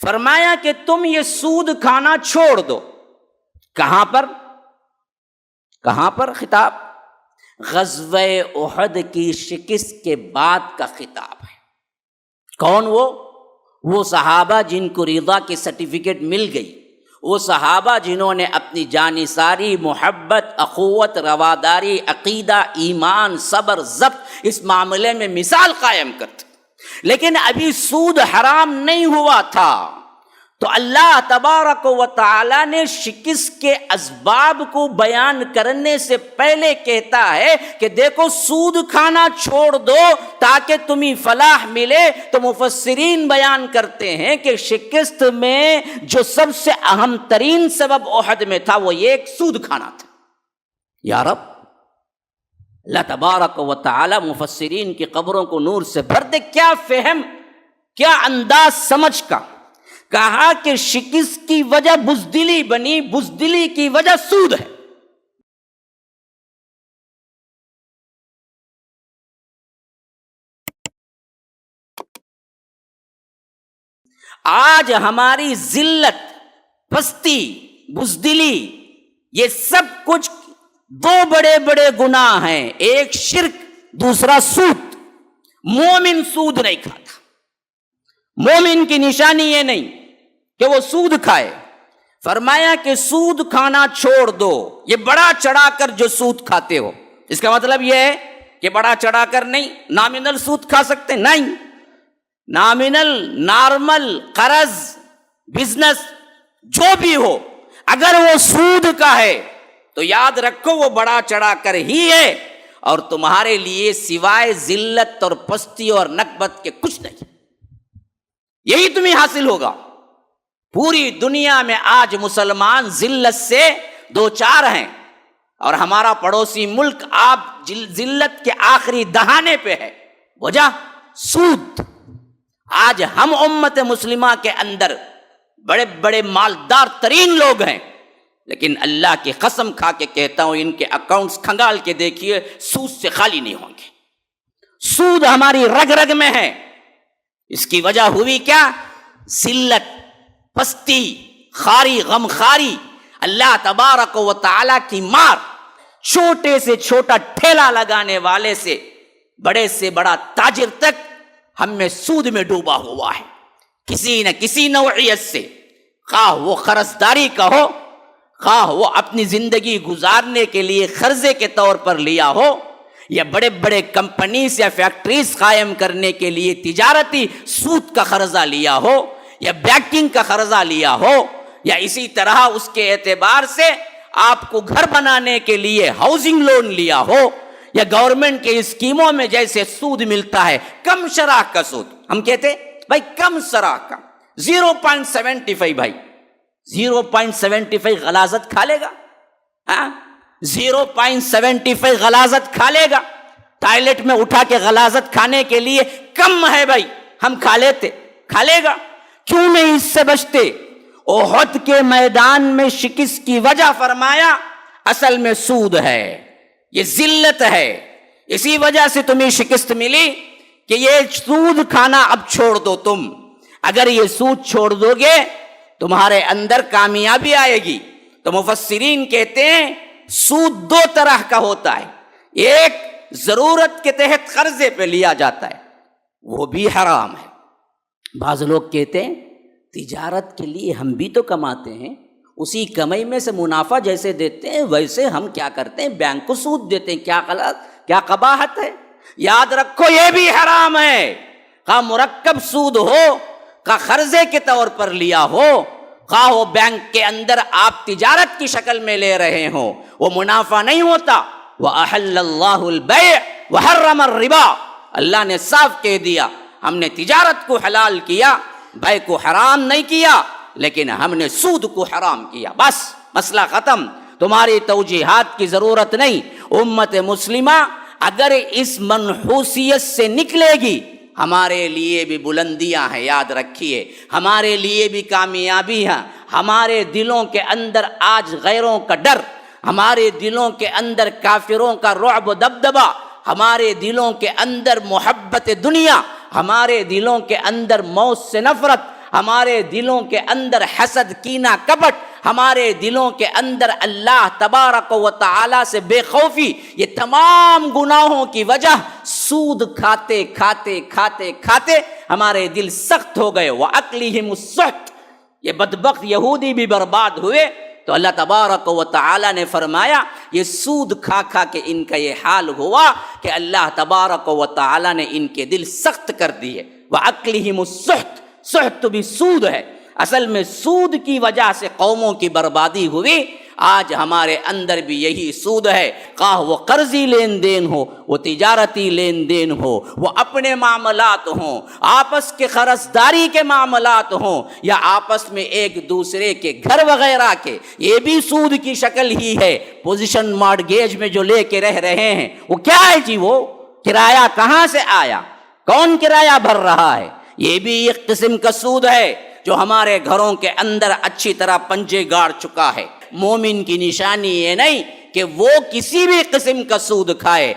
فرمایا کہ تم یہ سود کھانا چھوڑ دو. کہاں پر خطاب؟ غزوہ احد کی شکست کے بعد کا خطاب ہے. کون وہ صحابہ جن کو رضا کی سرٹیفکیٹ مل گئی، وہ صحابہ جنہوں نے اپنی جانثاری، محبت، اخوت، رواداری، عقیدہ، ایمان، صبر، ضبط اس معاملے میں مثال قائم کرتے. لیکن ابھی سود حرام نہیں ہوا تھا، تو اللہ تبارک و تعالی نے شکست کے اسباب کو بیان کرنے سے پہلے کہتا ہے کہ دیکھو سود کھانا چھوڑ دو تاکہ تمہیں فلاح ملے. تو مفسرین بیان کرتے ہیں کہ شکست میں جو سب سے اہم ترین سبب احد میں تھا وہ ایک سود کھانا تھا. یا رب، اللہ تبارک و تعالی مفسرین کی قبروں کو نور سے بھر دے. کیا فہم، کیا انداز سمجھ کا. کہا کہ شکست کی وجہ بزدلی بنی، بزدلی کی وجہ سود ہے. آج ہماری ذلت، پستی، بزدلی، یہ سب کچھ دو بڑے بڑے گناہ ہیں. ایک شرک، دوسرا سود. مومن سود نہیں کھاتا. مومن کی نشانی یہ نہیں کہ وہ سود کھائے. فرمایا کہ سود کھانا چھوڑ دو. یہ بڑا چڑھا کر جو سود کھاتے ہو، اس کا مطلب یہ ہے کہ بڑا چڑھا کر نہیں، نامنل سود کھا سکتے نہیں. نامنل، نارمل، قرض، بزنس جو بھی ہو، اگر وہ سود کا ہے تو یاد رکھو وہ بڑا چڑھا کر ہی ہے، اور تمہارے لیے سوائے ذلت اور پستی اور نکبت کے کچھ نہیں. یہی تمہیں حاصل ہوگا. پوری دنیا میں آج مسلمان ذلت سے دو چار ہیں، اور ہمارا پڑوسی ملک آپ ذلت کے آخری دہانے پہ ہے. وجہ سود. آج ہم امت مسلمہ کے اندر بڑے بڑے مالدار ترین لوگ ہیں، لیکن اللہ کی قسم کھا کے کہتا ہوں ان کے اکاؤنٹس کھنگال کے دیکھیے، سود سے خالی نہیں ہوں گے. سود ہماری رگ رگ میں ہے. اس کی وجہ ہوئی کیا؟ ذلت، پستی، خاری، غم خاری، اللہ تبارک و تعالی کی مار. چھوٹے سے چھوٹا ٹھیلا لگانے والے سے بڑا تاجر تک ہم میں سود میں ڈوبا ہوا ہے کسی نہ کسی نوعیت سے. خواہ وہ قرضداری کا ہو، خواہ وہ اپنی زندگی گزارنے کے لیے قرضے کے طور پر لیا ہو، یا بڑے بڑے کمپنیز یا فیکٹریز قائم کرنے کے لیے تجارتی سود کا قرضہ لیا ہو، یا بینکنگ کا قرضہ لیا ہو، یا اسی طرح اس کے اعتبار سے آپ کو گھر بنانے کے لیے ہاؤسنگ لون لیا ہو، یا گورنمنٹ کے اسکیموں میں جیسے سود ملتا ہے کم شرح کا سود. ہم کہتے بھائی کم شرح کا 0.75. بھائی 0.75 غلاظت کھا لے گا؟ 0.75 غلاظت کھا لے گا؟ ٹائلٹ میں اٹھا کے غلاظت کھانے کے لیے کم ہے بھائی، ہم کھا لیتے. کھا لے گا؟ کیوں نہیں اس سے بچتے؟ احد کے میدان میں شکست کی وجہ فرمایا اصل میں سود ہے، یہ ذلت ہے. اسی وجہ سے تمہیں شکست ملی کہ یہ سود کھانا اب چھوڑ دو. تم اگر یہ سود چھوڑ دو گے تمہارے اندر کامیابی آئے گی. تو مفسرین کہتے ہیں سود دو طرح کا ہوتا ہے. ایک ضرورت کے تحت قرضے پہ لیا جاتا ہے، وہ بھی حرام ہے. بعض لوگ کہتے ہیں تجارت کے لیے ہم بھی تو کماتے ہیں، اسی کمائی میں سے منافع جیسے دیتے ہیں ویسے ہم کیا کرتے ہیں، بینک کو سود دیتے ہیں. کیا غلط، کیا قباحت ہے. یاد رکھو یہ بھی حرام ہے. خواہ مرکب سود ہو، خواہ قرضے کے طور پر لیا ہو، خواہ وہ بینک کے اندر آپ تجارت کی شکل میں لے رہے ہوں، وہ منافع نہیں ہوتا. وَأَحَلَّ اللَّهُ الْبَيْعَ وَحَرَّمَ الرِّبَا. اللہ نے صاف کہہ دیا ہم نے تجارت کو حلال کیا، بے کو حرام نہیں کیا، لیکن ہم نے سود کو حرام کیا. بس مسئلہ ختم. تمہاری توجیحات کی ضرورت نہیں. امت مسلمہ اگر اس منحوسیت سے نکلے گی ہمارے لیے بھی بلندیاں ہیں. یاد رکھیے ہمارے لیے بھی کامیابی ہے. ہمارے دلوں کے اندر آج غیروں کا ڈر، ہمارے دلوں کے اندر کافروں کا رعب و دبدبہ، ہمارے دلوں کے اندر محبت دنیا، ہمارے دلوں کے اندر موت سے نفرت ہمارے دلوں کے اندر حسد کینہ کپٹ، ہمارے دلوں کے اندر اللہ تبارک و تعالی سے بے خوفی، یہ تمام گناہوں کی وجہ سود کھاتے کھاتے کھاتے کھاتے ہمارے دل سخت ہو گئے۔ وَأَكْلِهِمُ السُّحْتَ، یہ بدبخت یہودی بھی برباد ہوئے۔ تو اللہ تبارک و تعالی نے فرمایا یہ سود کھا کھا کے ان کا یہ حال ہوا کہ اللہ تبارک و تعالی نے ان کے دل سخت کر دیے۔ وَأَكْلِهِمُ السُّحْتَ، سحت بھی سود ہے، اصل میں سود کی وجہ سے قوموں کی بربادی ہوئی۔ آج ہمارے اندر بھی یہی سود ہے، خواہ وہ قرضی لین دین ہو، وہ تجارتی لین دین ہو، وہ اپنے معاملات ہوں، آپس کے قرضداری کے معاملات ہوں، یا آپس میں ایک دوسرے کے گھر وغیرہ کے، یہ بھی سود کی شکل ہی ہے۔ پوزیشن مارگیج میں جو لے کے رہ رہے ہیں وہ کیا ہے جی؟ وہ کرایہ کہاں سے آیا؟ کون کرایہ بھر رہا ہے؟ یہ بھی ایک قسم کا سود ہے جو ہمارے گھروں کے اندر اچھی طرح پنجے گاڑ چکا ہے۔ مومن کی نشانی یہ نہیں کہ وہ کسی بھی قسم کا سود کھائے،